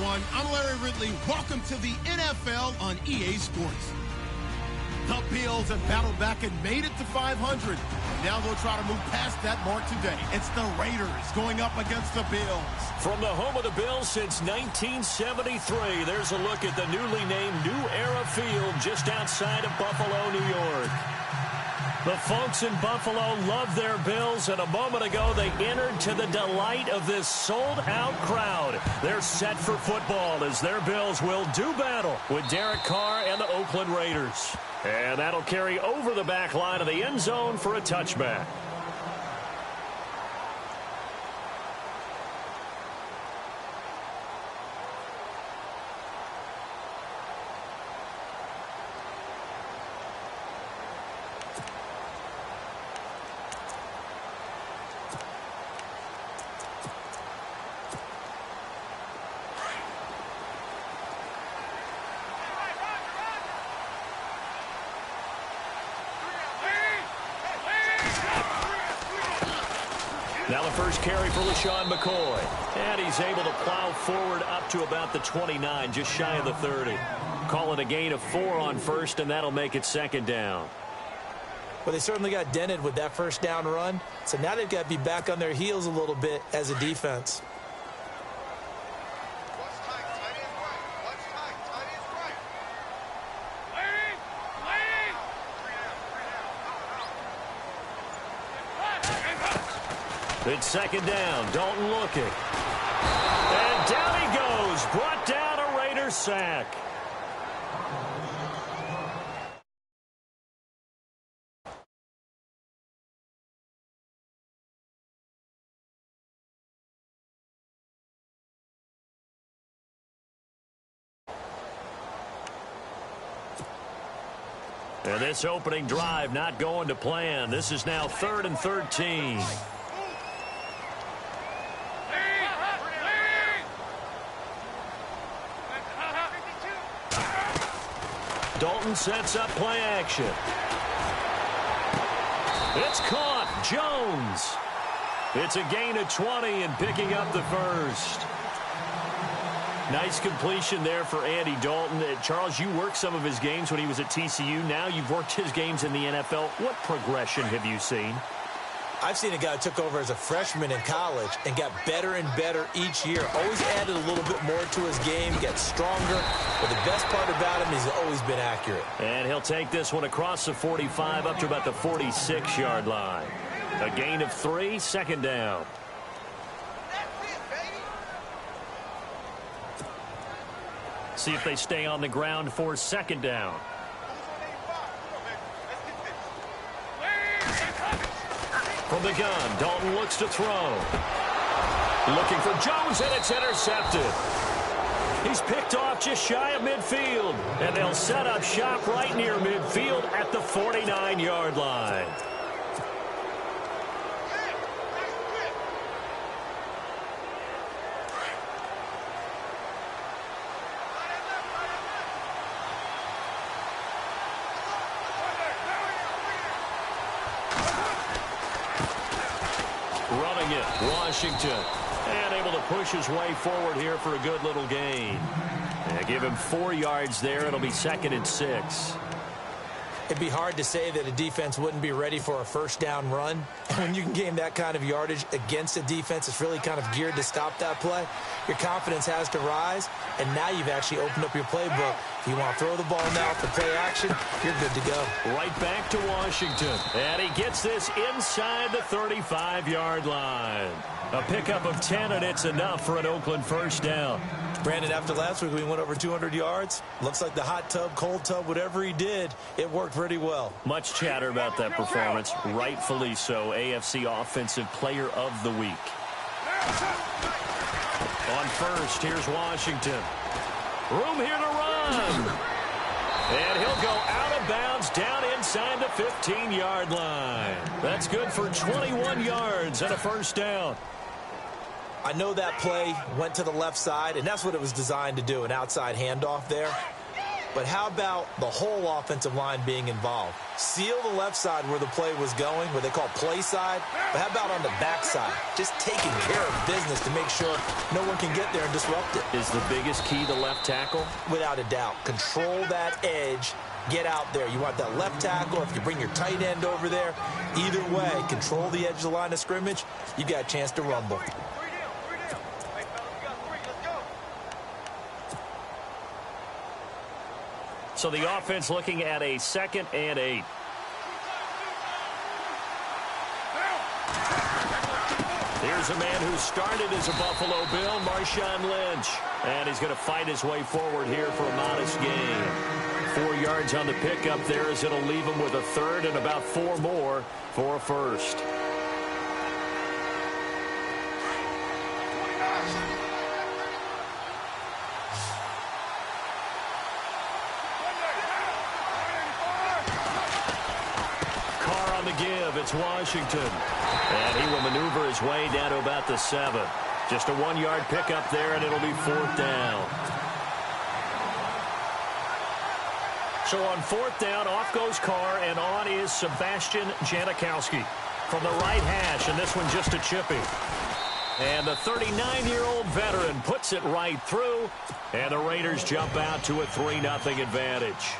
everyone. I'm Larry Ridley. Welcome to the NFL on EA Sports. The Bills have battled back and made it to 500. Now they'll try to move past that mark today. It's the Raiders going up against the Bills. From the home of the Bills since 1973, there's a look at the newly named New Era Field just outside of Buffalo, New York. The folks in Buffalo love their Bills, and a moment ago they entered to the delight of this sold-out crowd. They're set for football as their Bills will do battle with Derek Carr and the Oakland Raiders. And that'll carry over the back line of the end zone for a touchback. Now the first carry for LaShawn McCoy. And he's able to plow forward up to about the 29, just shy of the 30. Calling a gain of 4 on first, and that'll make it second down. Well, they certainly got dented with that first down run. So now they've got to be back on their heels a little bit as a defense. It's second down. Dalton looking. And down he goes. Brought down a Raiders sack. And this opening drive not going to plan. This is now 3rd and 13. Dalton sets up play action. It's caught. Jones. It's a gain of 20 and picking up the first. Nice completion there for Andy Dalton. Charles, you worked some of his games when he was at TCU. Now you've worked his games in the NFL. What progression have you seen? I've seen a guy who took over as a freshman in college and got better and better each year. Always added a little bit more to his game, gets stronger. But the best part about him is he's always been accurate. And he'll take this one across the 45 up to about the 46-yard line. A gain of 3, second down. See if they stay on the ground for second down. From the gun, Dalton looks to throw. Looking for Jones, and it's intercepted. He's picked off just shy of midfield, and they'll set up shop right near midfield at the 49-yard line. Running it, Washington. And able to push his way forward here for a good little gain. And give him 4 yards there. It'll be 2nd and 6. It'd be hard to say that a defense wouldn't be ready for a first down run. And when you can gain that kind of yardage against a defense, it's really kind of geared to stop that play. Your confidence has to rise, and now you've actually opened up your playbook. If you want to throw the ball now for play action, you're good to go. Right back to Washington. And he gets this inside the 35-yard line. A pickup of 10, and it's enough for an Oakland first down. Brandon, after last week we went over 200 yards. Looks like the hot tub, cold tub, whatever he did, it worked pretty well. Much chatter about that performance. Rightfully so. AFC Offensive Player of the Week. On first, here's Washington. Room here to run. And he'll go out of bounds down inside the 15-yard line. That's good for 21 yards and a first down. I know that play went to the left side, and that's what it was designed to do, an outside handoff there. but how about the whole offensive line being involved? Seal the left side where the play was going, what they call play side, but how about on the back side? Just taking care of business to make sure no one can get there and disrupt it. Is the biggest key the left tackle? Without a doubt. Control that edge. Get out there. You want that left tackle. If you bring your tight end over there, either way, control the edge of the line of scrimmage, you got a chance to rumble. So the offense looking at a 2nd and 8. Here's a man who started as a Buffalo Bill, Marshawn Lynch. And he's going to fight his way forward here for a modest gain. 4 yards on the pickup there as it'll leave him with a 3rd and about 4 more for a 1st. Give. It's Washington. And he will maneuver his way down to about the 7. Just a 1-yard pickup there, and it'll be 4th down. So on 4th down, off goes Carr, and on is Sebastian Janikowski from the right hash, and this one just a chippy. And the 39-year-old veteran puts it right through, and the Raiders jump out to a 3-0 advantage.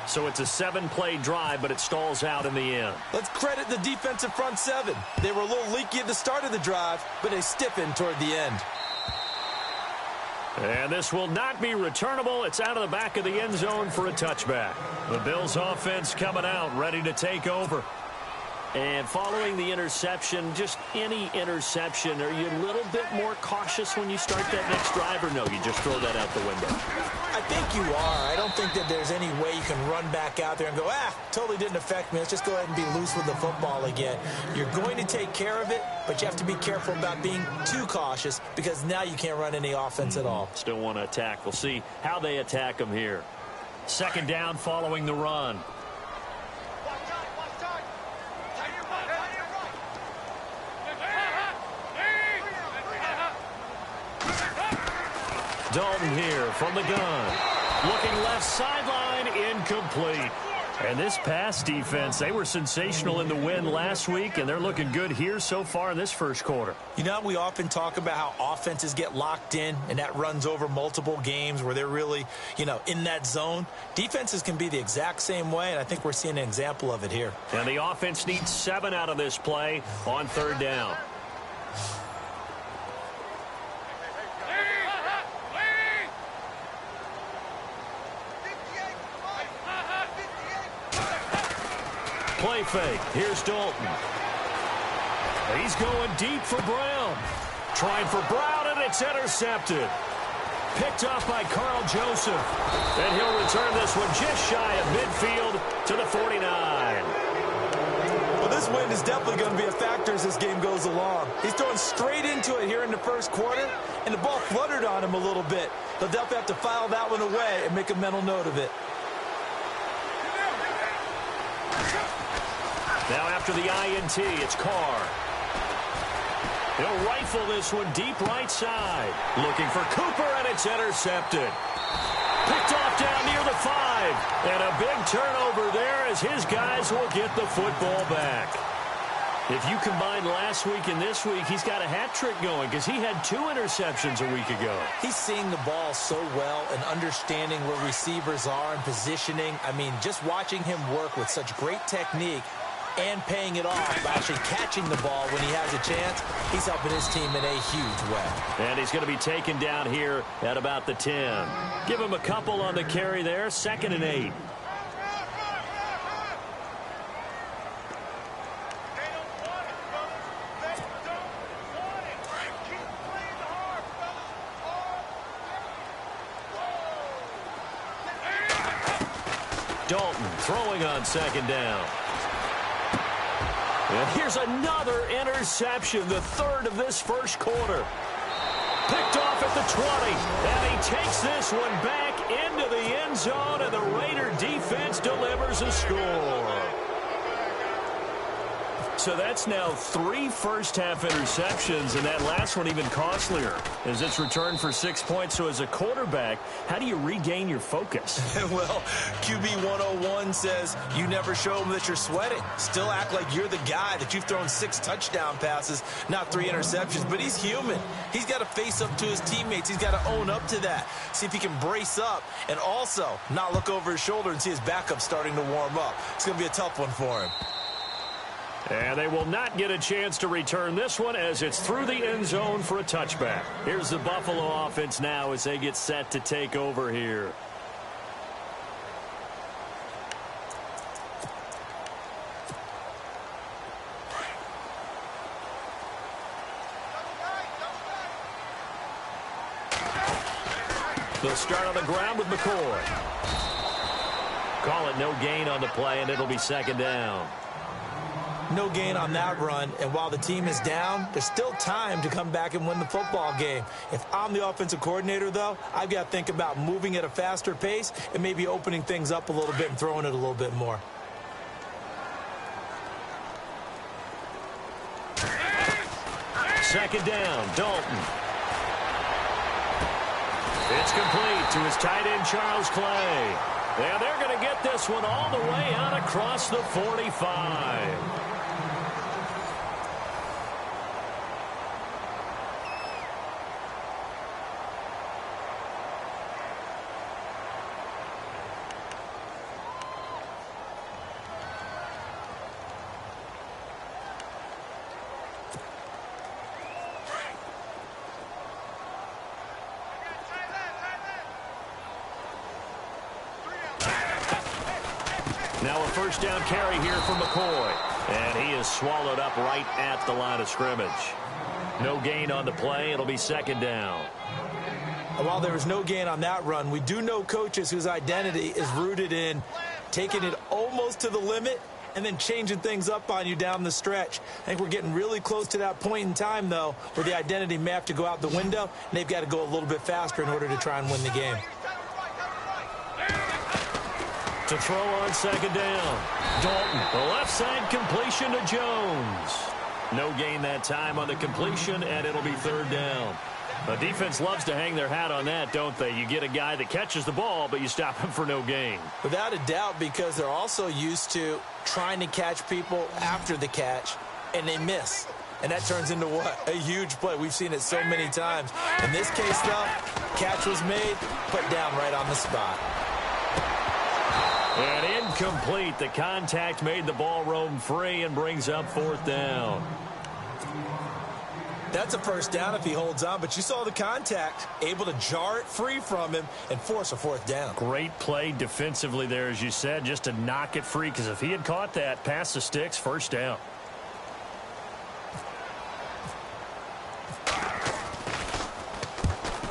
So it's a 7-play drive, but it stalls out in the end. Let's credit the defensive front 7. They were a little leaky at the start of the drive, but they stiffened toward the end. And this will not be returnable. It's out of the back of the end zone for a touchback. The Bills offense coming out, ready to take over. And following the interception, just any interception, are you a little bit more cautious when you start that next drive, or no, you just throw that out the window? I think you are. I don't think that there's any way you can run back out there and go, totally didn't affect me. Let's just go ahead and be loose with the football again. You're going to take care of it, but you have to be careful about being too cautious because now you can't run any offense at all. Still want to attack. We'll see how they attack them here. 2nd down following the run. Dalton here from the gun. Looking left sideline, incomplete. And this pass defense, they were sensational in the win last week, and they're looking good here so far in this first quarter. You know, we often talk about how offenses get locked in, and that runs over multiple games where they're really, in that zone. Defenses can be the exact same way, and I think we're seeing an example of it here. And the offense needs 7 out of this play on 3rd down. Play fake. Here's Dalton. He's going deep for Brown. Trying for Brown, and it's intercepted. Picked off by Carl Joseph. And he'll return this one just shy of midfield to the 49. Well, this wind is definitely going to be a factor as this game goes along. He's throwing straight into it here in the first quarter, and the ball fluttered on him a little bit. He'll definitely have to file that one away and make a mental note of it. Now after the INT, it's Carr. He'll rifle this one deep right side. Looking for Cooper, and it's intercepted. Picked off down near the 5. And a big turnover there as his guys will get the football back. If you combine last week and this week, he's got a hat trick going because he had 2 interceptions a week ago. He's seeing the ball so well and understanding where receivers are and positioning. I mean, just watching him work with such great technique and paying it off by actually catching the ball when he has a chance, he's helping his team in a huge way. And he's going to be taken down here at about the 10. Give him a couple on the carry there, 2nd and 8. Dalton throwing on 2nd down. And here's another interception, the 3rd of this first quarter. Picked off at the 20, and he takes this one back into the end zone, and the Raider defense delivers a score. So that's now 3 first-half interceptions, and that last one even costlier as it's returned for 6 points. So as a quarterback, how do you regain your focus? Well, QB 101 says you never show them that you're sweating. Still act like you're the guy, that you've thrown 6 touchdown passes, not 3 interceptions. But he's human. He's got to face up to his teammates. He's got to own up to that. See if he can brace up and also not look over his shoulder and see his backup starting to warm up. It's going to be a tough one for him. And they will not get a chance to return this one as it's through the end zone for a touchback. Here's the Buffalo offense now as they get set to take over here. They'll start on the ground with McCoy. Call it no gain on the play, and it'll be second down. No gain on that run, and while the team is down, there's still time to come back and win the football game. If I'm the offensive coordinator, though, I've got to think about moving at a faster pace and maybe opening things up a little bit and throwing it a little bit more. Second down, Dalton. It's complete to his tight end, Charles Clay. And they're going to get this one all the way out across the 45. Now a first down carry here for McCoy. And he is swallowed up right at the line of scrimmage. No gain on the play. It'll be second down. And while there was no gain on that run, we do know coaches whose identity is rooted in taking it almost to the limit and then changing things up on you down the stretch. I think we're getting really close to that point in time, though, where the identity may have to go out the window, and they've got to go a little bit faster in order to try and win the game. To throw on second down. Dalton, the left side completion to Jones. No gain that time on the completion, and it'll be third down. The defense loves to hang their hat on that, don't they? You get a guy that catches the ball, but you stop him for no gain. Without a doubt, because they're also used to trying to catch people after the catch, and they miss. And that turns into what? A huge play. We've seen it so many times. In this case, though, catch was made, put down right on the spot. And incomplete. The contact made the ball roam free and brings up fourth down. That's a first down if he holds on, but you saw the contact, able to jar it free from him and force a fourth down. Great play defensively there, as you said, just to knock it free, because if he had caught that, past the sticks, first down.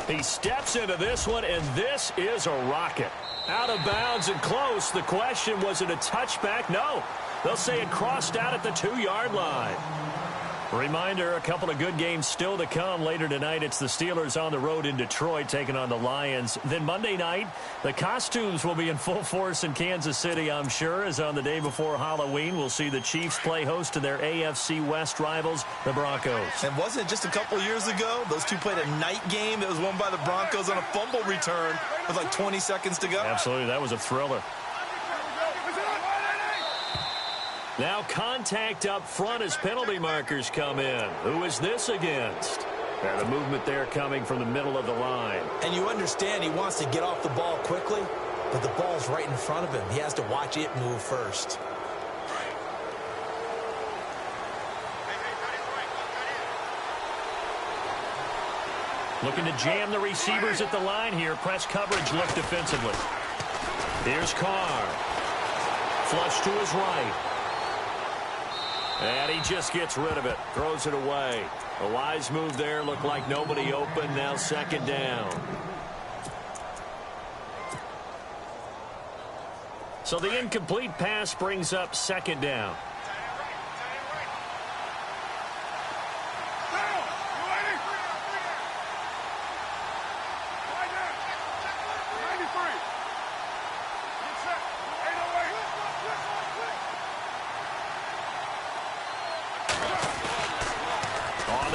He steps into this one, and this is a rocket. Out of bounds and close. The question, was it a touchback? No. They'll say it crossed out at the 2-yard line. Reminder, a couple of good games still to come. Later tonight, it's the Steelers on the road in Detroit taking on the Lions. Then Monday night, the costumes will be in full force in Kansas City, I'm sure, as on the day before Halloween, we'll see the Chiefs play host to their AFC West rivals, the Broncos. And wasn't it just a couple years ago, those two played a night game that was won by the Broncos on a fumble return with like 20 seconds to go? Absolutely, that was a thriller. Now contact up front as penalty markers come in. Who is this against? And the movement there coming from the middle of the line. And you understand he wants to get off the ball quickly, but the ball's right in front of him. He has to watch it move first. Looking to jam the receivers at the line here. Press coverage look defensively. Here's Carr. Flush to his right. And he just gets rid of it. Throws it away. A wise move there. Looked like nobody open. Now second down. So the incomplete pass brings up second down.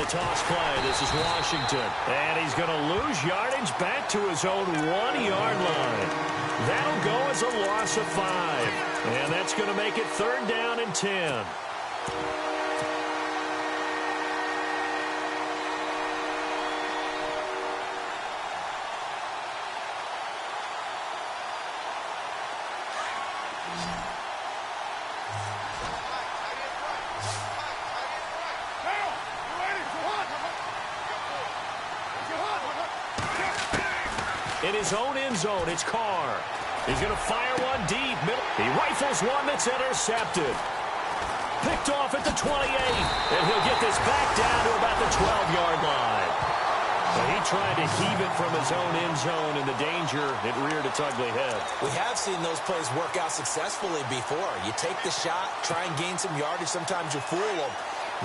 toss play. This is Washington. And he's going to lose yardage back to his own 1-yard line. That'll go as a loss of 5. And that's going to make it 3rd down and 10. In his own end zone, it's Carr. He's going to fire one deep. He rifles one that's intercepted. Picked off at the 28. And he'll get this back down to about the 12-yard line. So he tried to heave it from his own end zone, and the danger, it reared its ugly head. We have seen those plays work out successfully before. You take the shot, try and gain some yardage. Sometimes you fool them.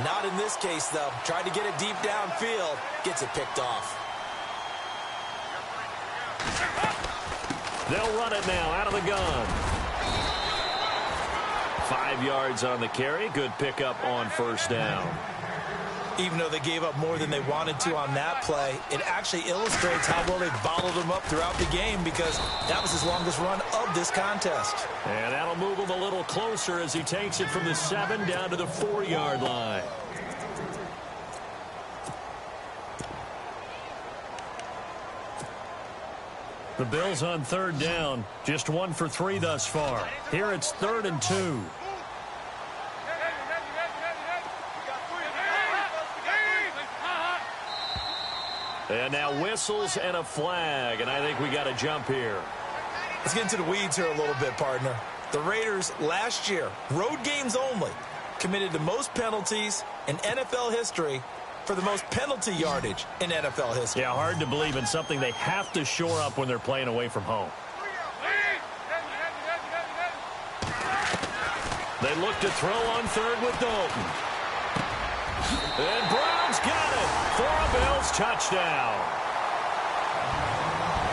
Not in this case, though. Tried to get it deep downfield. Gets it picked off. They'll run it now out of the gun. 5 yards on the carry. Good pickup on 1st down. Even though they gave up more than they wanted to on that play, it actually illustrates how well they bottled him up throughout the game, because that was his longest run of this contest. And that'll move him a little closer as he takes it from the 7 down to the 4-yard line. The Bills on 3rd down, just 1 for 3 thus far. Here it's 3rd and 2. And now whistles and a flag, and I think we got to jump here. Let's get into the weeds here a little bit, partner. The Raiders last year, road games only, committed the most penalties in NFL history for the most penalty yardage in NFL history. Yeah, hard to believe in something they have to shore up when they're playing away from home. They look to throw on 3rd with Dalton. And Brown's got it for a Bills touchdown.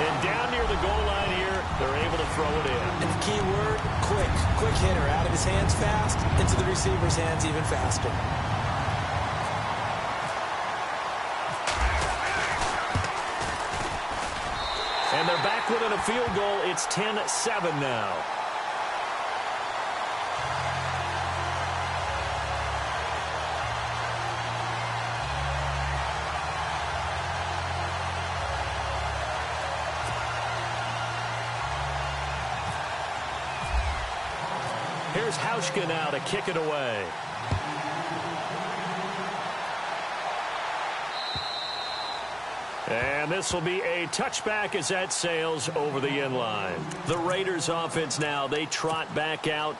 And down near the goal line here, they're able to throw it in. And the key word, quick. Quick hitter, out of his hands fast, into the receiver's hands even faster. And they're back within a field goal. It's 10-7 now. Here's Hauschka now to kick it away. And this will be a touchback as that sails over the end line. The Raiders offense now, they trot back out.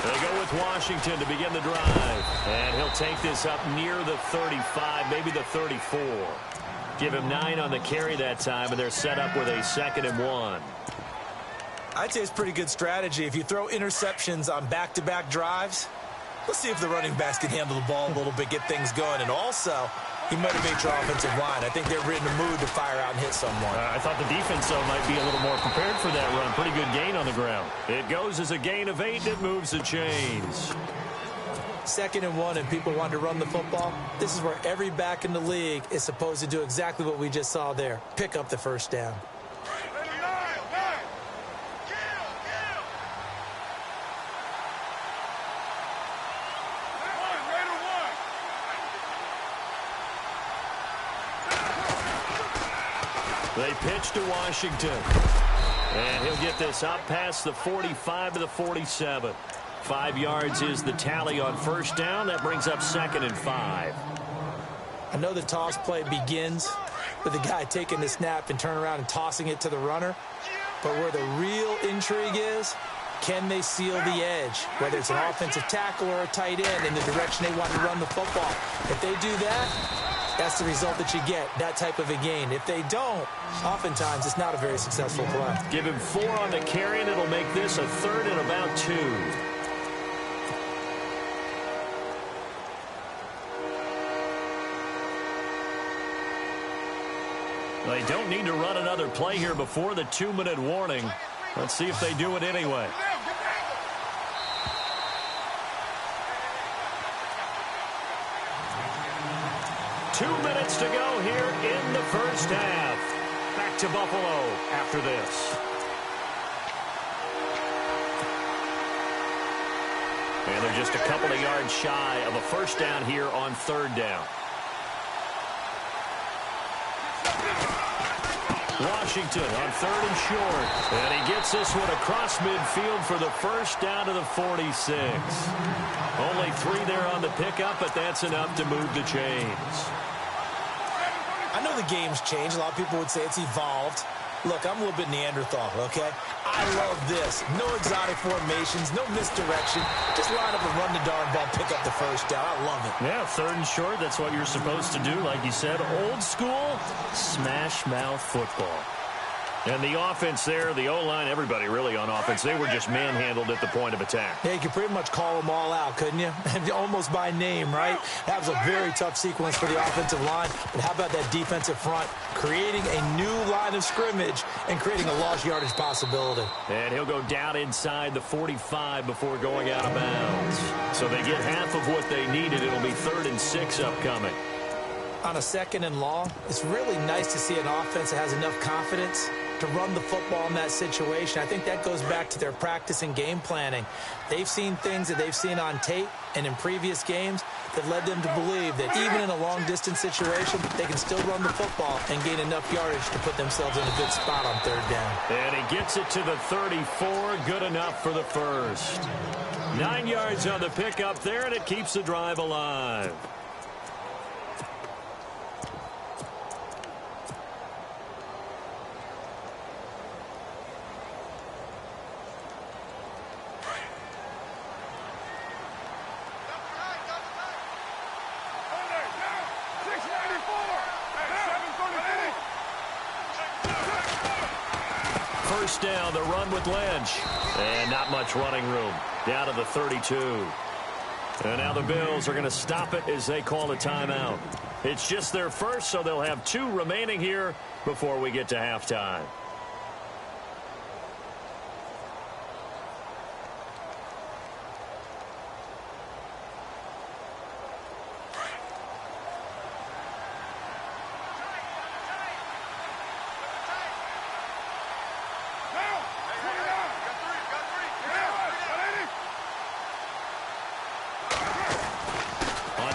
They go with Washington to begin the drive. And he'll take this up near the 35, maybe the 34. Give him 9 on the carry that time, and they're set up with a 2nd and 1. I'd say it's pretty good strategy. If you throw interceptions on back-to-back drives, let's see if the running backs can handle the ball a little bit, get things going. And also, he motivates your offensive line. I think they're in the mood to fire out and hit someone. I thought the defense, though, might be a little more prepared for that run. Pretty good gain on the ground. It goes as a gain of 8, and it moves the chains. 2nd and 1, and people want to run the football. This is where every back in the league is supposed to do exactly what we just saw there. Pick up the 1st down. They pitch to Washington. And he'll get this up past the 45 to the 47. 5 yards is the tally on 1st down. That brings up 2nd and 5. I know the toss play begins with the guy taking the snap and turning around and tossing it to the runner. But where the real intrigue is, can they seal the edge? Whether it's an offensive tackle or a tight end in the direction they want to run the football. If they do that, that's the result that you get, that type of a gain. If they don't, oftentimes it's not a very successful play. Give him 4 on the carry, and it'll make this a 3rd and about 2. They don't need to run another play here before the 2-minute warning. Let's see if they do it anyway. Two minutes to go here in the first half. Back to Buffalo after this. And they're just a couple of yards shy of a first down here on third down. Washington on third and short. And he gets this one across midfield for the first down to the 46. Only 3 there on the pickup, but that's enough to move the chains. I know the game's changed. A lot of people would say it's evolved. Look, I'm a little bit Neanderthal, okay? I love this. No exotic formations, no misdirection. Just line up and run the darn ball, pick up the first down. I love it. Yeah, third and short, that's what you're supposed to do. Like you said, old school, smash mouth football. And the offense there, the O-line, everybody really on offense, they were just manhandled at the point of attack. Yeah, you could pretty much call them all out, couldn't you? Almost by name, right? That was a very tough sequence for the offensive line. But how about that defensive front? Creating a new line of scrimmage and creating a lost yardage possibility. And he'll go down inside the 45 before going out of bounds. So they get half of what they needed. It'll be 3rd and 6 upcoming. On a 2nd and long, it's really nice to see an offense that has enough confidence to run the football in that situation. I think that goes back to their practice and game planning. They've seen things that they've seen on tape and in previous games that led them to believe that even in a long-distance situation, they can still run the football and gain enough yardage to put themselves in a good spot on third down. And he gets it to the 34. Good enough for the first. 9 yards on the pickup there, and it keeps the drive alive. First down, the run with Lynch. And not much running room. Down to the 32. And now the Bills are going to stop it as they call a timeout. It's just their first, so they'll have 2 remaining here before we get to halftime.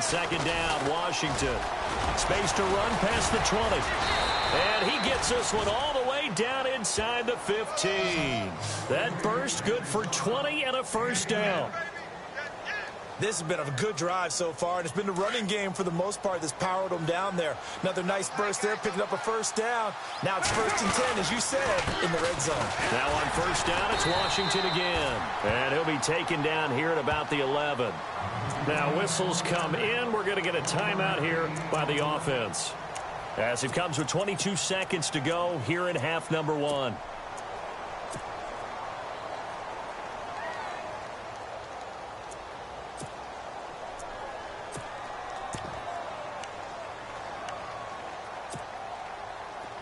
Second down, Washington. Space to run past the 20. And he gets this one all the way down inside the 15. That burst good for 20 and a first down. This has been a good drive so far, and it's been the running game for the most part that's powered them down there. Another nice burst there, picking up a first down. Now it's 1st and 10, as you said, in the red zone. Now on first down, it's Washington again. And he'll be taken down here at about the 11. Now whistles come in. We're going to get a timeout here by the offense. As it comes with 22 seconds to go here in half number 1.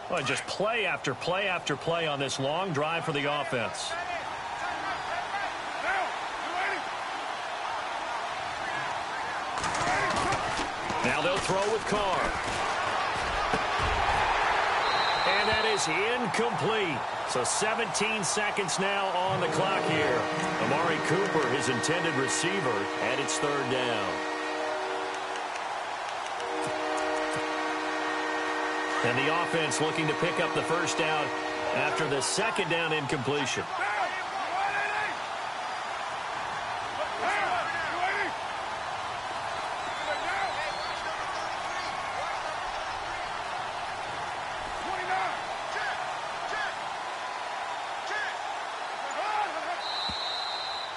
Well, just play after play after play on this long drive for the offense. Now they'll throw with Carr. And that is incomplete. So 17 seconds now on the clock here. Amari Cooper, his intended receiver, and it's 3rd down. And the offense looking to pick up the first down after the 2nd down incompletion.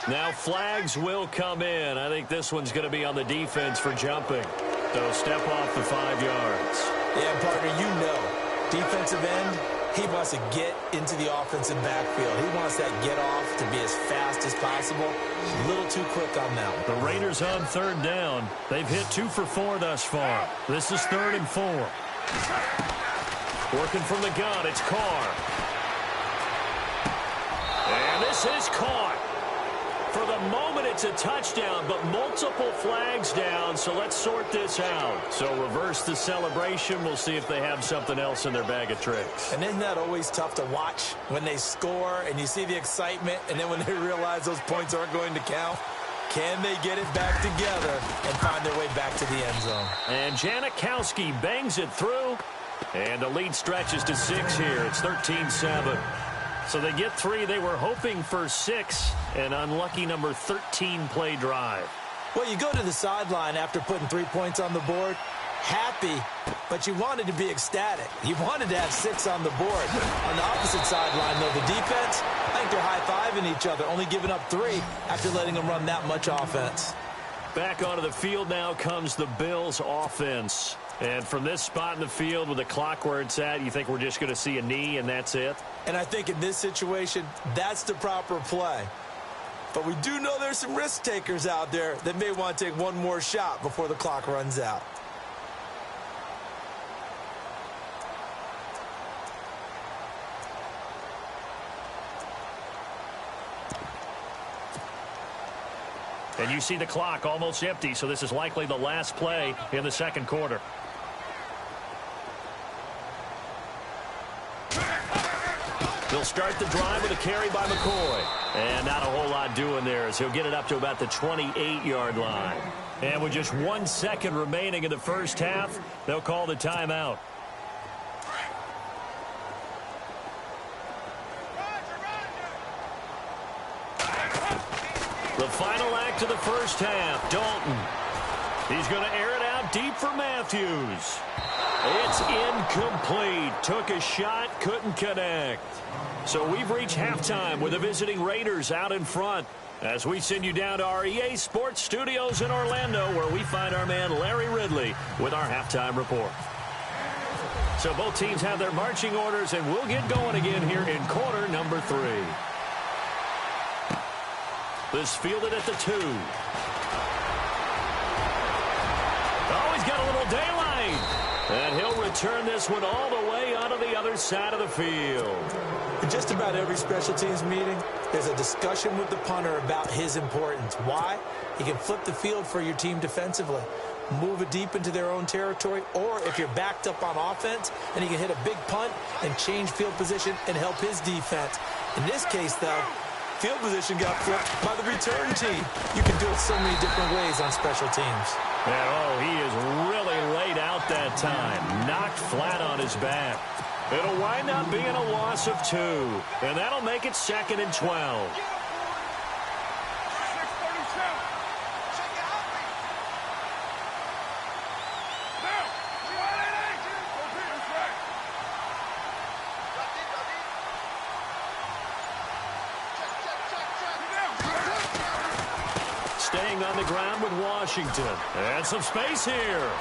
Now flags will come in. I think this one's going to be on the defense for jumping. They'll step off the 5 yards. Yeah, partner, you know, defensive end, he wants to get into the offensive backfield. He wants that get off to be as fast as possible. A little too quick on that one. The Raiders on 3rd down. They've hit 2 for 4 thus far. This is 3rd and 4. Working from the gun, it's Carr. And this is caught. For the moment, it's a touchdown, but multiple flags down, so let's sort this out. So reverse the celebration. We'll see if they have something else in their bag of tricks. And isn't that always tough to watch when they score and you see the excitement, and then when they realize those points aren't going to count? Can they get it back together and find their way back to the end zone? And Janikowski bangs it through, and the lead stretches to 6 here. It's 13-7. So they get 3. They were hoping for 6. An unlucky number 13 play drive. Well, you go to the sideline after putting 3 points on the board, happy, but you wanted to be ecstatic. You wanted to have 6 on the board. On the opposite sideline, though, the defense, I think they're high-fiving each other, only giving up 3 after letting them run that much offense. Back onto the field now comes the Bills' offense. And from this spot in the field with the clock where it's at, you think we're just going to see a knee and that's it? And I think in this situation, that's the proper play. But we do know there's some risk takers out there that may want to take one more shot before the clock runs out. And you see the clock almost empty, so this is likely the last play in the second quarter. They'll start the drive with a carry by McCoy. And not a whole lot doing there as he'll get it up to about the 28-yard line. And with just 1 second remaining in the first half, they'll call the timeout. The final act of the first half, Dalton. He's going to air it out deep for Matthews. It's incomplete. Took a shot, couldn't connect. So we've reached halftime with the visiting Raiders out in front as we send you down to our EA Sports Studios in Orlando where we find our man Larry Ridley with our halftime report. So both teams have their marching orders, and we'll get going again here in quarter number 3. This fielded at the 2. Oh, he's got a little daylight. And he'll return this one all the way onto the other side of the field. In just about every special teams meeting, there's a discussion with the punter about his importance. Why? He can flip the field for your team defensively, move it deep into their own territory, or if you're backed up on offense, and he can hit a big punt and change field position and help his defense. In this case, though, field position got flipped by the return team. You can do it so many different ways on special teams. And, he is really laid out that time. Knocked flat on his back. It'll wind up being a loss of 2. And that'll make it 2nd and 12. Staying on the ground with Washington. And some space here.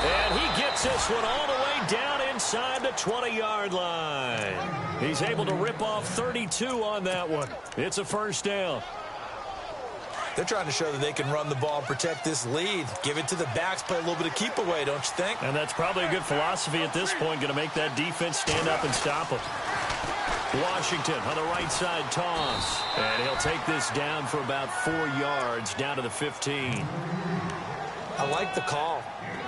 And he gets this one all the way down inside the 20-yard line. He's able to rip off 32 on that one. It's a first down. They're trying to show that they can run the ball and protect this lead. Give it to the backs, play a little bit of keep away, don't you think? And that's probably a good philosophy at this point, going to make that defense stand up and stop them. Washington on the right side toss. And he'll take this down for about 4 yards down to the 15. I like the call.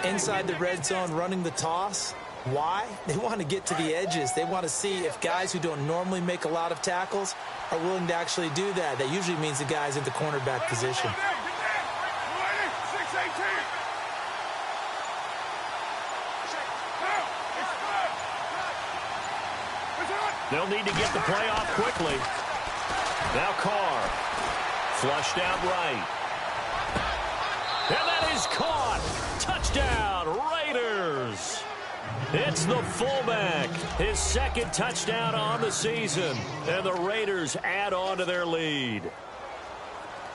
Inside the red zone running the toss. Why? They want to get to the edges. They want to see if guys who don't normally make a lot of tackles are willing to actually do that. That usually means the guy's in the cornerback position. They'll need to get the play off quickly. Now Carr. Flushed out right. And that is caught. Touchdown, Raiders. It's the fullback. His second touchdown on the season. And the Raiders add on to their lead.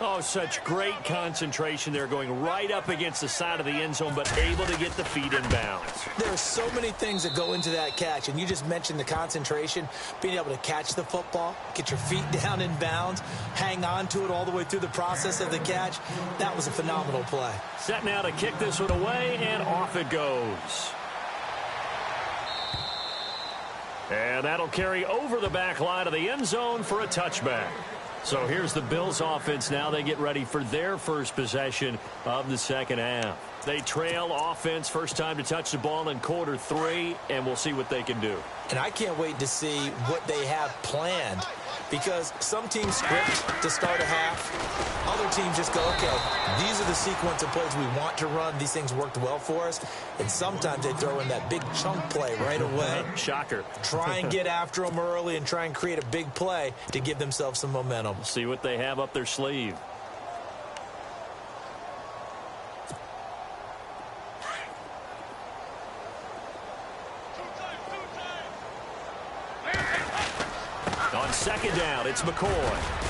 Oh, such great concentration there, going right up against the side of the end zone, but able to get the feet in bounds. There are so many things that go into that catch, and you just mentioned the concentration, being able to catch the football, get your feet down in bounds, hang on to it all the way through the process of the catch. That was a phenomenal play. Set now to kick this one away, and off it goes. And that'll carry over the back line of the end zone for a touchback. So here's the Bills offense now. They get ready for their first possession of the second half. They trail offense first time to touch the ball in quarter 3, and we'll see what they can do. And I can't wait to see what they have planned, because some teams script to start a half. Other teams just go, okay, these are the sequence of plays we want to run. These things worked well for us. And sometimes they throw in that big chunk play right away. Shocker. Try and get after them early and try and create a big play to give themselves some momentum. See what they have up their sleeve. On second down, it's McCoy.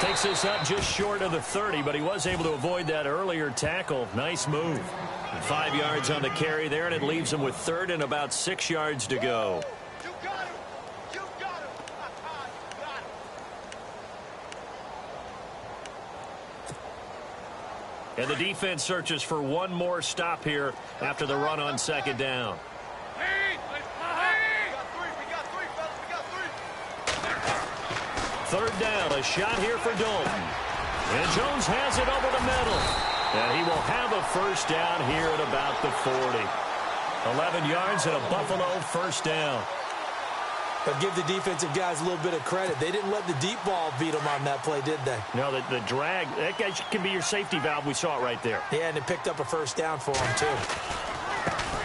Takes this up just short of the 30, but he was able to avoid that earlier tackle. Nice move. 5 yards on the carry there, and it leaves him with third and about 6 yards to go. You got him. You got him. You got him. And the defense searches for one more stop here after the run on second down. Third down, a shot here for Dalton. And Jones has it over the middle. And he will have a first down here at about the 40. 11 yards and a Buffalo first down. But give the defensive guys a little bit of credit. They didn't let the deep ball beat them on that play, did they? No, the drag, that guy can be your safety valve. We saw it right there. Yeah, and it picked up a first down for them, too.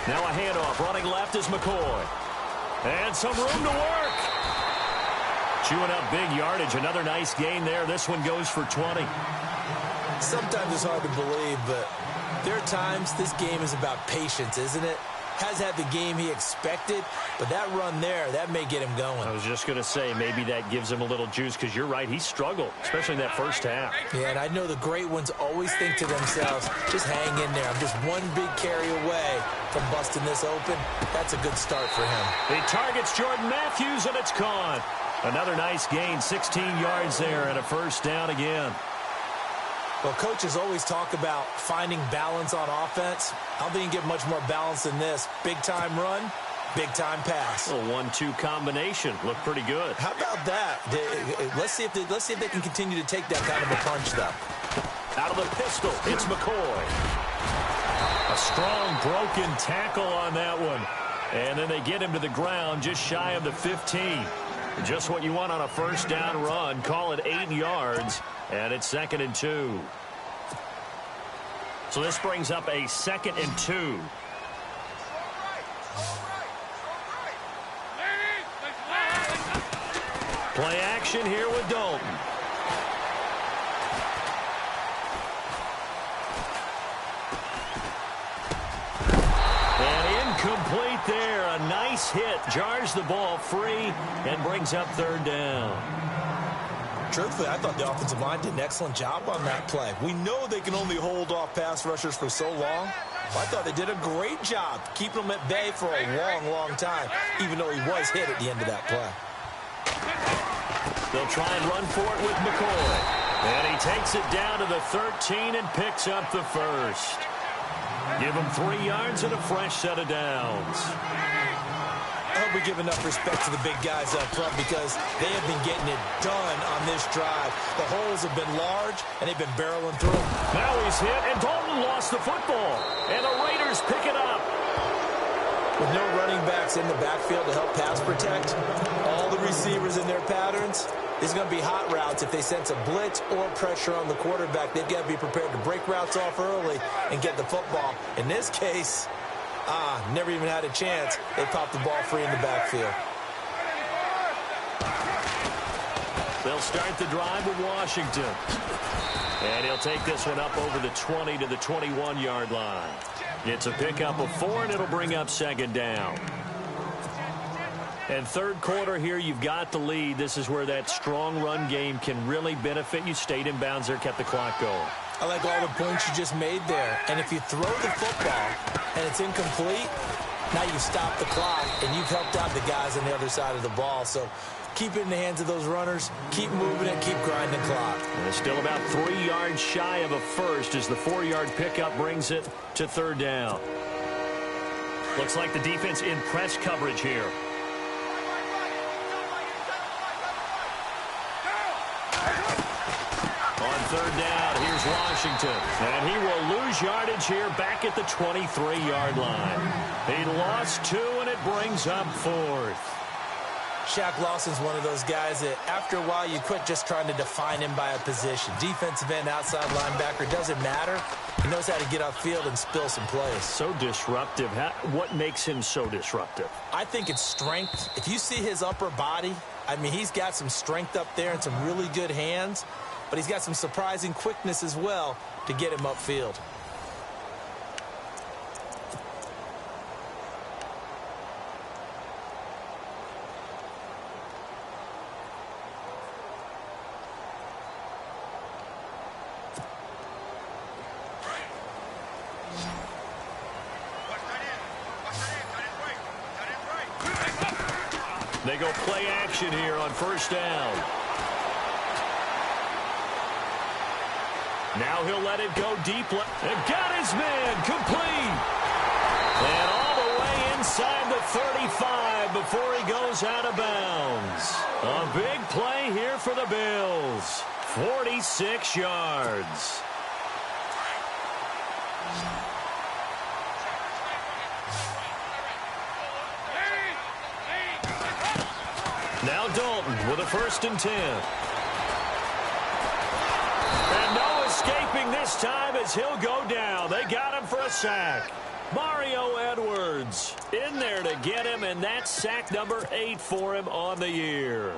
Now a handoff. Running left is McCoy. And some room to work. Chewing up big yardage. Another nice gain there. This one goes for 20. Sometimes it's hard to believe, but there are times this game is about patience, isn't it? Has had the game he expected, but that run there, that may get him going. I was just going to say, maybe that gives him a little juice, because you're right, he struggled, especially in that first half. Yeah, and I know the great ones always think to themselves, just hang in there. I'm just one big carry away from busting this open. That's a good start for him. He targets Jordan Matthews, and it's gone. Another nice gain, 16 yards there, and a first down again. Well, coaches always talk about finding balance on offense. I don't think you can get much more balance than this. Big-time run, big-time pass. A 1-2 combination. Looked pretty good. How about that? Let's see if they can continue to take that kind of a punch, though. Out of the pistol, it's McCoy. A strong broken tackle on that one. And then they get him to the ground just shy of the 15. Just what you want on a first down run. Call it 8 yards. And it's 2nd and 2. So this brings up a 2nd and 2. Play action here with Dalton. And incomplete there. A nice hit. Jars the ball free and brings up 3rd down. Truthfully, I thought the offensive line did an excellent job on that play. We know they can only hold off pass rushers for so long. I thought they did a great job keeping them at bay for a long, long time, even though he was hit at the end of that play. They'll try and run for it with McCoy. And he takes it down to the 13 and picks up the first. Give him 3 yards and a fresh set of downs. I hope we give enough respect to the big guys up front, because they have been getting it done on this drive. The holes have been large, and they've been barreling through them. Now he's hit, and Dalton lost the football. And the Raiders pick it up. With no running backs in the backfield to help pass protect, all the receivers in their patterns, it's going to be hot routes. If they sense a blitz or pressure on the quarterback, they've got to be prepared to break routes off early and get the football. In this case, never even had a chance. They popped the ball free in the backfield. They'll start the drive with Washington. And he'll take this one up over the 20 to the 21-yard line. It's a pickup of 4, and it'll bring up 2nd down. And 3rd quarter here, you've got the lead. This is where that strong run game can really benefit you. Stayed in bounds there, kept the clock going. I like all the points you just made there. And if you throw the football and it's incomplete, now you stop the clock, and you've helped out the guys on the other side of the ball. So keep it in the hands of those runners. Keep moving it. Keep grinding the clock. And it's still about 3 yards shy of a first as the 4-yard pickup brings it to 3rd down. Looks like the defense in press coverage here. third down. Here's Washington. And he will lose yardage here back at the 23-yard line. He lost 2, and it brings up 4th. Shaq Lawson's one of those guys that after a while you quit just trying to define him by a position. Defensive end, outside linebacker, doesn't matter. He knows how to get upfield and spill some plays. So disruptive. What makes him so disruptive? I think it's strength. If you see his upper body, I mean, he's got some strength up there and some really good hands, but he's got some surprising quickness as well to get him upfield. They go play action here on first down. Now he'll let it go deep. And got his man complete. And all the way inside the 35 before he goes out of bounds. A big play here for the Bills. 46 yards. Now Dalton with a 1st and 10. And no escaping this time as he'll go down. They got him for a sack. Mario Edwards in there to get him, and that's sack number 8 for him on the year.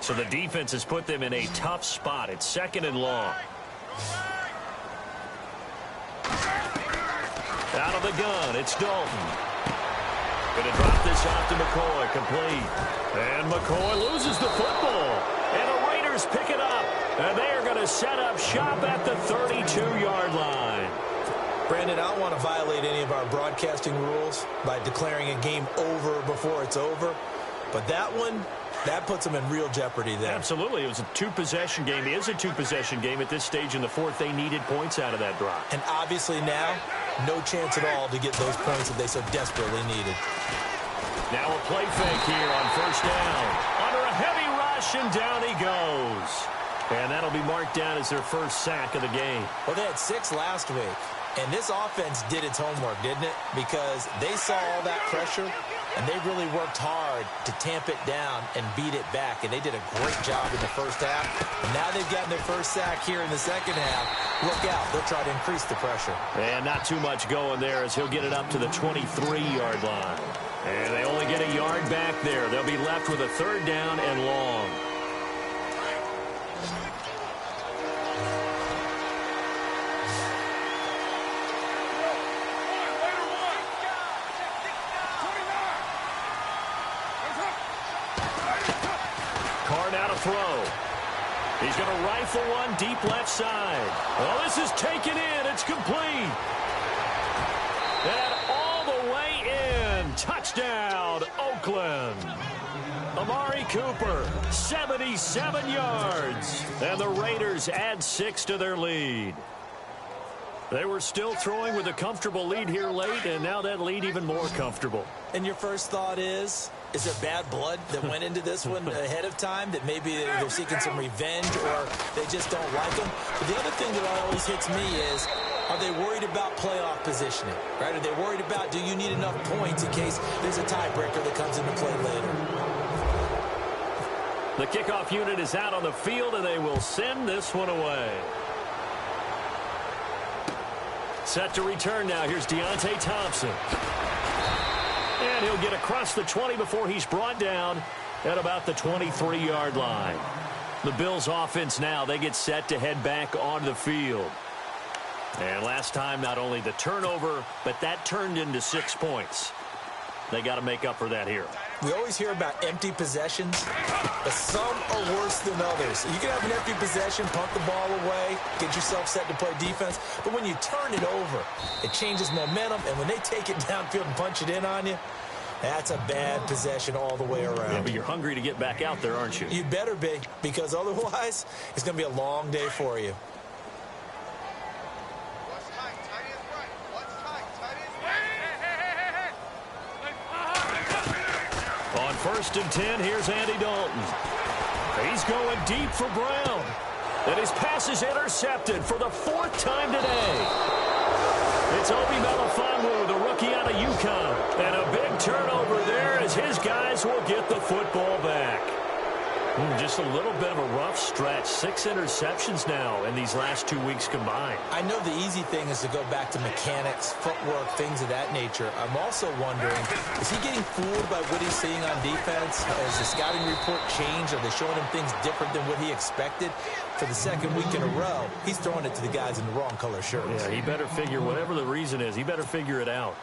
So the defense has put them in a tough spot. It's 2nd and long. Out of the gun, it's Dalton. Going to drop this off to McCoy, complete. And McCoy loses the football. And the Raiders pick it up. And they are going to set up shop at the 32-yard line. Brandon, I don't want to violate any of our broadcasting rules by declaring a game over before it's over. But that one, that puts them in real jeopardy there. Absolutely. It was a 2-possession game. It is a 2-possession game at this stage in the 4th. They needed points out of that drive. And obviously now, no chance at all to get those points that they so desperately needed. Now a play fake here on first down. Under a heavy rush, and down he goes. And that'll be marked down as their first sack of the game. Well, they had 6 last week. And this offense did its homework, didn't it? Because they saw all that pressure, and they really worked hard to tamp it down and beat it back. And they did a great job in the first half. And now they've gotten their first sack here in the second half. Look out. They'll try to increase the pressure. And not too much going there as he'll get it up to the 23-yard line. And they only get a yard back there. They'll be left with a 3rd down and long. Throw. He's going to rifle one deep left side. Well, this is taken in. It's complete. And all the way in. Touchdown, Oakland. Amari Cooper, 77 yards. And the Raiders add 6 to their lead. They were still throwing with a comfortable lead here late, and now that lead even more comfortable. And your first thought is there bad blood that went into this one ahead of time, that maybe they're seeking some revenge or they just don't like them? But the other thing that always hits me is, are they worried about playoff positioning? Right? Are they worried about, do you need enough points in case there's a tiebreaker that comes into play later? The kickoff unit is out on the field, and they will send this one away. Set to return now. Here's Deontay Thompson. And he'll get across the 20 before he's brought down at about the 23-yard line. The Bills offense now, they get set to head back onto the field. And last time, not only the turnover, but that turned into 6 points. They got to make up for that here. We always hear about empty possessions, but some are worse than others. You can have an empty possession, punt the ball away, get yourself set to play defense, but when you turn it over, it changes momentum, and when they take it downfield and punch it in on you, that's a bad possession all the way around. Yeah, but you're hungry to get back out there, aren't you? You better be, because otherwise, it's going to be a long day for you. 1st and 10. Here's Andy Dalton. He's going deep for Brown. And his pass is intercepted for the 4th time today. It's Obi Melifonwu, the rookie out of UConn. And a big turnover there as his guys will get the football back. Just a little bit of a rough stretch. 6 interceptions now in these last 2 weeks combined. I know the easy thing is to go back to mechanics, footwork, things of that nature. I'm also wondering, is he getting fooled by what he's seeing on defense? Has the scouting report changed? Are they showing him things different than what he expected? For the 2nd week in a row, he's throwing it to the guys in the wrong color shirts. Yeah, he better figure, whatever the reason is, he better figure it out.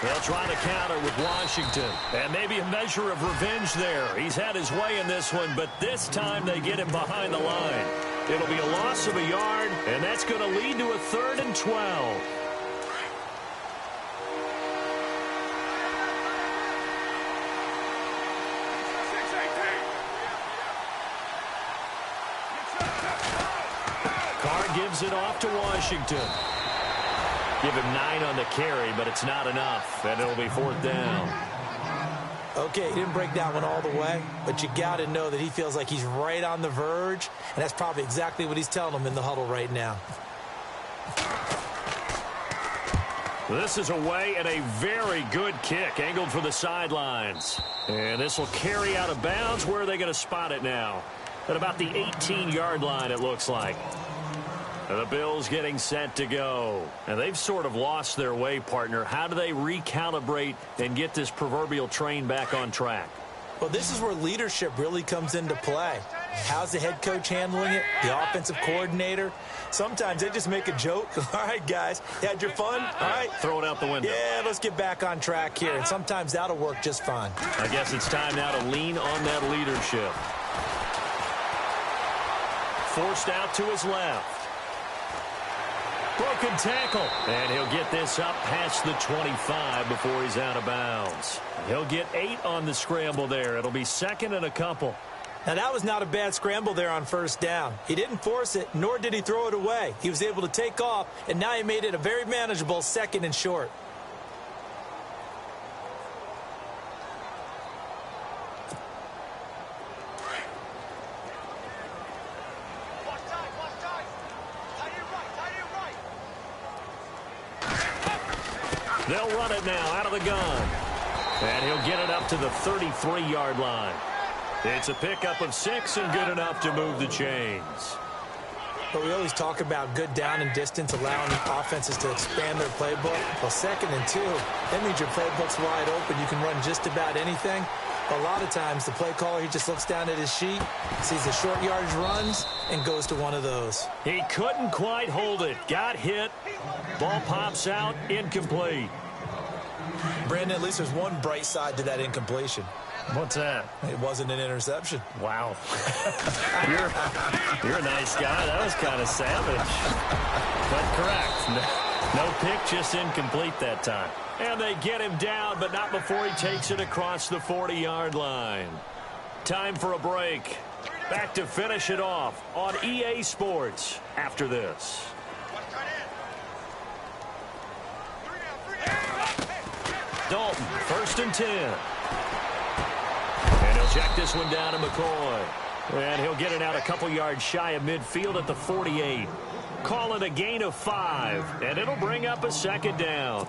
They'll try to counter with Washington. And maybe a measure of revenge there. He's had his way in this one, but this time they get him behind the line. It'll be a loss of a yard, and that's going to lead to a 3rd and 12. Carr gives it off to Washington. Give him 9 on the carry, but it's not enough, and it'll be 4th down. Okay, he didn't break that one all the way, but you got to know that he feels like he's right on the verge, and that's probably exactly what he's telling them in the huddle right now. This is away and a very good kick, angled for the sidelines. And this will carry out of bounds. Where are they going to spot it now? At about the 18-yard line, it looks like. The Bills getting set to go. And they've sort of lost their way, partner. How do they recalibrate and get this proverbial train back on track? Well, this is where leadership really comes into play. How's the head coach handling it? The offensive coordinator? Sometimes they just make a joke. All right, guys, you had your fun? All right. Throw it out the window. Yeah, let's get back on track here. And sometimes that'll work just fine. I guess it's time now to lean on that leadership. Forced out to his left. Broken tackle. And he'll get this up past the 25 before he's out of bounds. He'll get 8 on the scramble there. It'll be 2nd and a couple. Now, that was not a bad scramble there on 1st down. He didn't force it, nor did he throw it away. He was able to take off, and now he made it a very manageable 2nd and short. They'll run it now out of the gun. And he'll get it up to the 33-yard line. It's a pickup of 6 and good enough to move the chains. But we always talk about good down and distance, allowing offenses to expand their playbook. Well, 2nd and 2, that means your playbook's wide open. You can run just about anything. A lot of times, the play caller, he just looks down at his sheet, sees the short yardage runs, and goes to one of those. He couldn't quite hold it. Got hit. Ball pops out. Incomplete. Brandon, at least there's one bright side to that incompletion. What's that? It wasn't an interception. Wow. you're a nice guy. That was kind of savage. But correct. No pick, just incomplete that time. And they get him down, but not before he takes it across the 40-yard line. Time for a break. Back to finish it off on EA Sports after this. Dalton, 1st and 10. And he'll check this one down to McCoy. And he'll get it out a couple yards shy of midfield at the 48. Call it a gain of 5, and it'll bring up a 2nd down.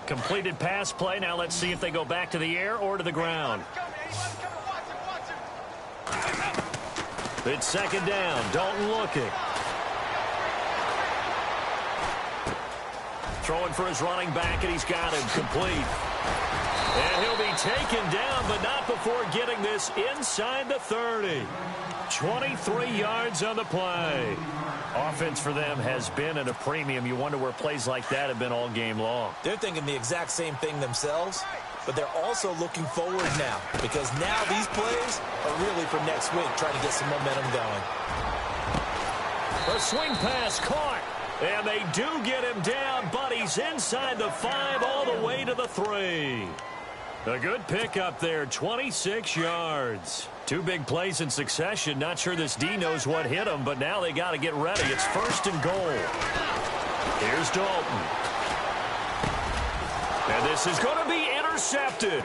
Completed pass play. Now let's see if they go back to the air or to the ground. It's 2nd down. Dalton looking. Throwing for his running back, and he's got him complete. And he'll be taken down, but not before getting this inside the 30. 23 yards on the play. Offense for them has been at a premium. You wonder where plays like that have been all game long. They're thinking the exact same thing themselves, but they're also looking forward now, because now these plays are really for next week, trying to get some momentum going. A swing pass caught. And they do get him down, but he's inside the 5 all the way to the 3. A good pick up there, 26 yards. Two big plays in succession. Not sure this D knows what hit him, but now they got to get ready. It's 1st and goal. Here's Dalton. And this is going to be intercepted.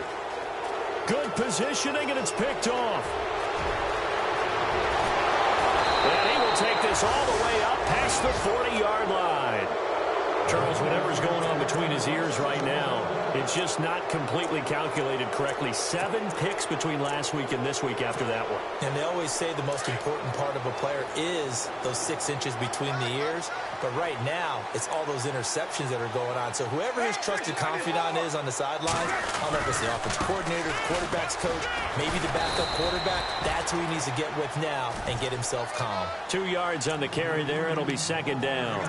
Good positioning, and it's picked off. And he will take this all the way up past the 40-yard line. Charles, whatever's going on between his ears right now, it's just not completely calculated correctly. 7 picks between last week and this week after that one. And they always say the most important part of a player is those 6 inches between the ears. But right now, it's all those interceptions that are going on. So whoever his trusted confidant is on the sideline, I don't know if it's the offense coordinator, the quarterback's coach, maybe the backup quarterback, that's who he needs to get with now and get himself calm. 2 yards on the carry there. It'll be 2nd down.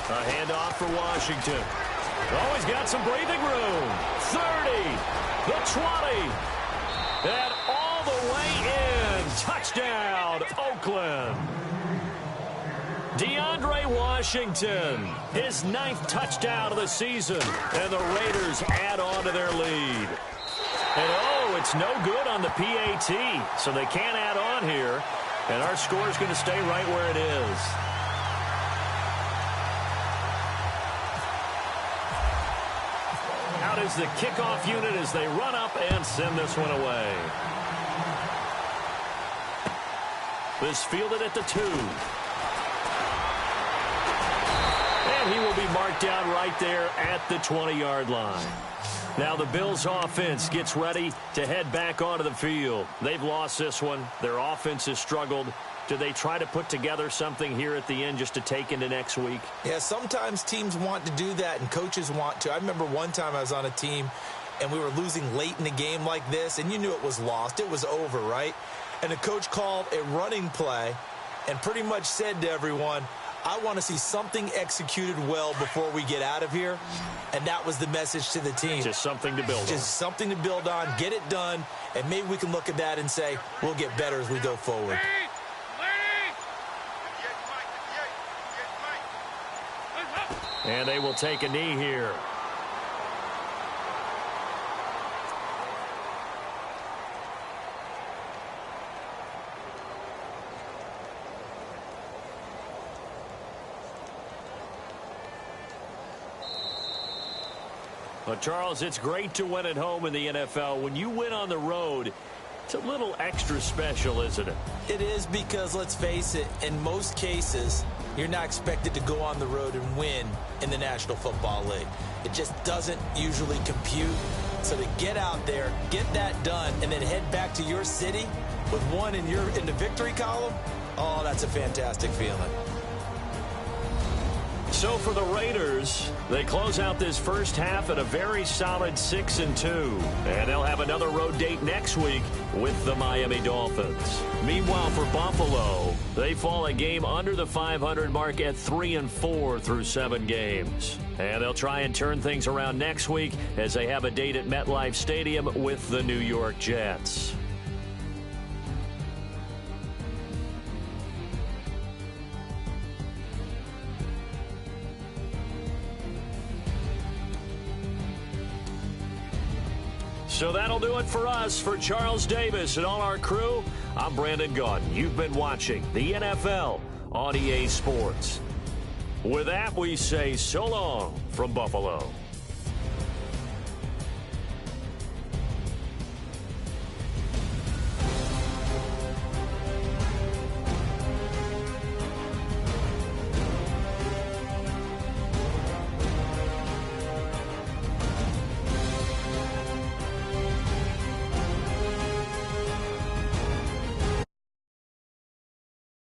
A handoff for Washington. Oh, he's got some breathing room. 30, the 20, and all the way in. Touchdown, Oakland. DeAndre Washington, his 9th touchdown of the season, and the Raiders add on to their lead. And oh, it's no good on the PAT, so they can't add on here, and our score is going to stay right where it is. Out is the kickoff unit as they run up and send this one away. This fielded at the 2. And he will be marked down right there at the 20-yard line. Now the Bills offense gets ready to head back onto the field. They've lost this one. Their offense has struggled. Do they try to put together something here at the end just to take into next week? Yeah, sometimes teams want to do that and coaches want to. I remember one time I was on a team and we were losing late in the game like this, and you knew it was lost. It was over, right? And the coach called a running play and pretty much said to everyone, I want to see something executed well before we get out of here. And that was the message to the team. Just something to build on. Just something to build on, get it done, and maybe we can look at that and say, we'll get better as we go forward. And they will take a knee here. Well, Charles, it's great to win at home in the NFL. When you win on the road, it's a little extra special, isn't it? It is, because let's face it, in most cases, you're not expected to go on the road and win in the National Football League. It just doesn't usually compute. So to get out there, get that done, and then head back to your city with one in the victory column, oh, that's a fantastic feeling. So for the Raiders, they close out this first half at a very solid 6-2. And they'll have another road date next week with the Miami Dolphins. Meanwhile, for Buffalo, they fall a game under the 500 mark at 3-4 through 7 games. And they'll try and turn things around next week as they have a date at MetLife Stadium with the New York Jets. So that'll do it for us. For Charles Davis and all our crew, I'm Brandon Gaudin. You've been watching the NFL on EA Sports. With that, we say so long from Buffalo.